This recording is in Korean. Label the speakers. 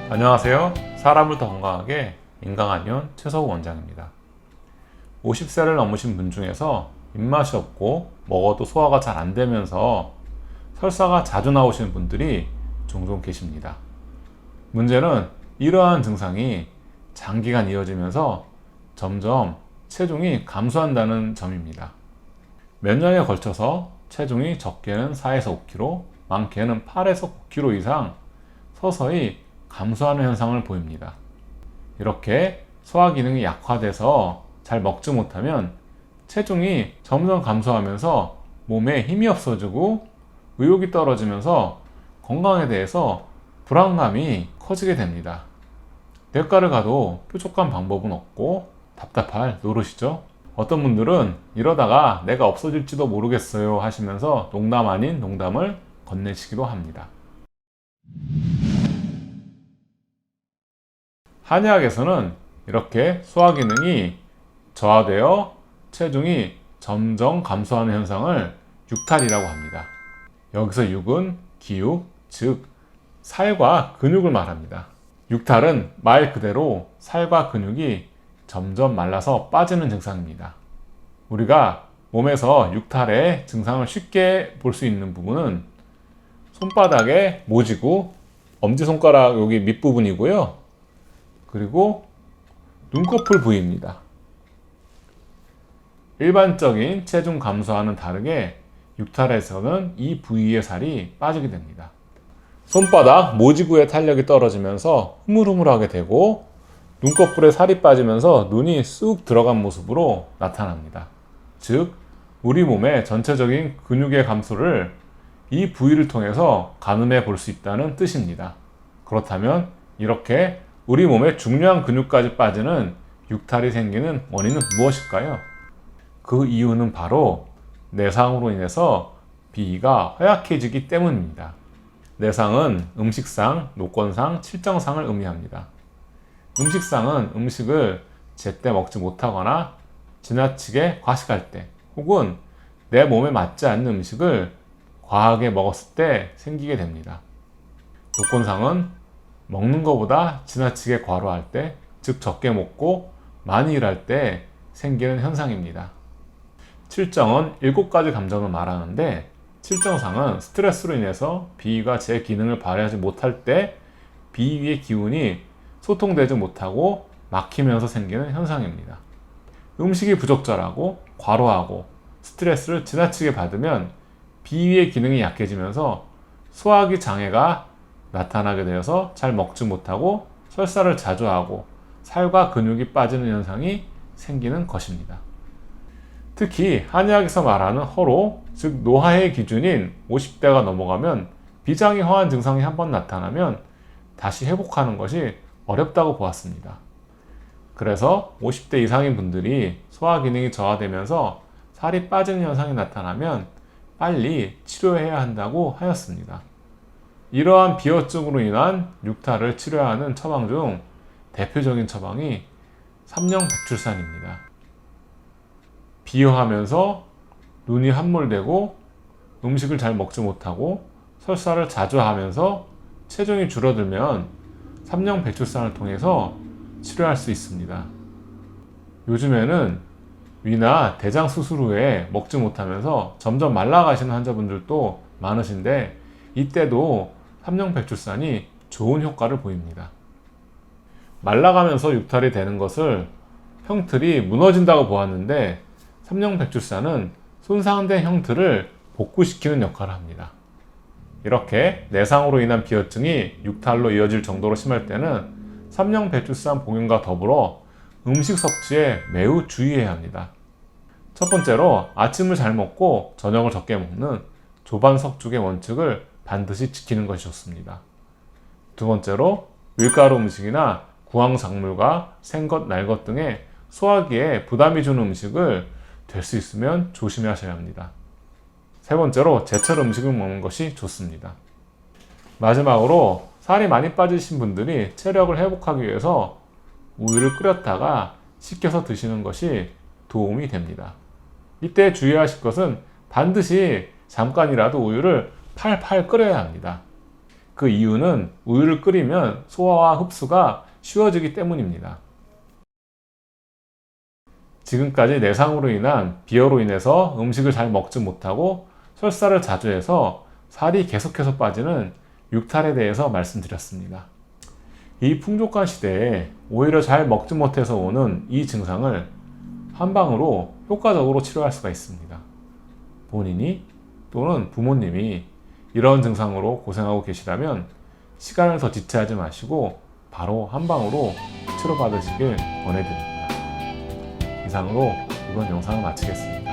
Speaker 1: 안녕하세요. 사람을 더 건강하게 인강한의원 최서우 원장입니다. 50세를 넘으신 분 중에서 입맛이 없고 먹어도 소화가 잘 안 되면서 설사가 자주 나오시는 분들이 종종 계십니다. 문제는 이러한 증상이 장기간 이어지면서 점점 체중이 감소한다는 점입니다. 몇 년에 걸쳐서 체중이 적게는 4에서 5kg, 많게는 8에서 9kg 이상 서서히 감소하는 현상을 보입니다. 이렇게 소화 기능이 약화돼서 잘 먹지 못하면 체중이 점점 감소하면서 몸에 힘이 없어지고 의욕이 떨어지면서 건강에 대해서 불안감이 커지게 됩니다. 대가를 가도 뾰족한 방법은 없고 답답할 노릇이죠. 어떤 분들은 이러다가 내가 없어질지도 모르겠어요 하시면서 농담 아닌 농담을 건네시기도 합니다. 한의학에서는 이렇게 소화 기능이 저하되어 체중이 점점 감소하는 현상을 육탈이라고 합니다. 여기서 육은 기육, 즉 살과 근육을 말합니다. 육탈은 말 그대로 살과 근육이 점점 말라서 빠지는 증상입니다. 우리가 몸에서 육탈의 증상을 쉽게 볼 수 있는 부분은 손바닥의 모지구, 엄지손가락 여기 밑부분이고요. 그리고 눈꺼풀 부위입니다. 일반적인 체중 감소와는 다르게 육탈에서는 이 부위의 살이 빠지게 됩니다. 손바닥 모지구의 탄력이 떨어지면서 흐물흐물하게 되고 눈꺼풀에 살이 빠지면서 눈이 쑥 들어간 모습으로 나타납니다. 즉, 우리 몸의 전체적인 근육의 감소를 이 부위를 통해서 가늠해 볼 수 있다는 뜻입니다. 그렇다면 이렇게 우리 몸의 중요한 근육까지 빠지는 육탈이 생기는 원인은 무엇일까요? 그 이유는 바로 내상으로 인해서 비위가 허약해지기 때문입니다. 내상은 음식상, 노권상, 칠정상을 의미합니다. 음식상은 음식을 제때 먹지 못하거나 지나치게 과식할 때, 혹은 내 몸에 맞지 않는 음식을 과하게 먹었을 때 생기게 됩니다. 노권상은 먹는 것보다 지나치게 과로할 때, 즉 적게 먹고 많이 일할 때 생기는 현상입니다. 칠정은 7가지 감정을 말하는데, 칠정상은 스트레스로 인해서 비위가 제 기능을 발휘하지 못할 때 비위의 기운이 소통되지 못하고 막히면서 생기는 현상입니다. 음식이 부적절하고 과로하고 스트레스를 지나치게 받으면 비위의 기능이 약해지면서 소화기 장애가 나타나게 되어서 잘 먹지 못하고 설사를 자주 하고 살과 근육이 빠지는 현상이 생기는 것입니다. 특히 한의학에서 말하는 허로, 즉 노화의 기준인 50대가 넘어가면 비장이 허한 증상이 한번 나타나면 다시 회복하는 것이 어렵다고 보았습니다. 그래서 50대 이상인 분들이 소화 기능이 저하되면서 살이 빠지는 현상이 나타나면 빨리 치료해야 한다고 하였습니다. 이러한 비어증으로 인한 육탈을 치료해야 하는 처방 중 대표적인 처방이 삼령백출산입니다. 비어하면서 눈이 함몰되고 음식을 잘 먹지 못하고 설사를 자주 하면서 체중이 줄어들면 삼령백출산을 통해서 치료할 수 있습니다. 요즘에는 위나 대장 수술 후에 먹지 못하면서 점점 말라가시는 환자분들도 많으신데, 이때도 삼령백출산이 좋은 효과를 보입니다. 말라가면서 육탈이 되는 것을 형틀이 무너진다고 보았는데, 삼령백출산은 손상된 형틀을 복구시키는 역할을 합니다. 이렇게 내상으로 인한 비어증이 육탈로 이어질 정도로 심할 때는 삼령백출산 복용과 더불어 음식 섭취에 매우 주의해야 합니다. 첫 번째로 아침을 잘 먹고 저녁을 적게 먹는 조반석죽의 원칙을 반드시 지키는 것이 좋습니다. 두 번째로 밀가루 음식이나 구황작물과 생것, 날것 등의 소화기에 부담이 주는 음식을 될 수 있으면 조심하셔야 합니다. 세 번째로 제철 음식을 먹는 것이 좋습니다. 마지막으로 살이 많이 빠지신 분들이 체력을 회복하기 위해서 우유를 끓였다가 식혀서 드시는 것이 도움이 됩니다. 이때 주의하실 것은 반드시 잠깐이라도 우유를 팔팔 끓여야 합니다. 그 이유는 우유를 끓이면 소화와 흡수가 쉬워지기 때문입니다. 지금까지 내상으로 인한 비어로 인해서 음식을 잘 먹지 못하고 설사를 자주 해서 살이 계속해서 빠지는 육탈에 대해서 말씀드렸습니다. 이 풍족한 시대에 오히려 잘 먹지 못해서 오는 이 증상을 한방으로 효과적으로 치료할 수가 있습니다. 본인이 또는 부모님이 이런 증상으로 고생하고 계시다면 시간을 더 지체하지 마시고 바로 한방으로 치료받으시길 권해드립니다. 이상으로 이번 영상을 마치겠습니다.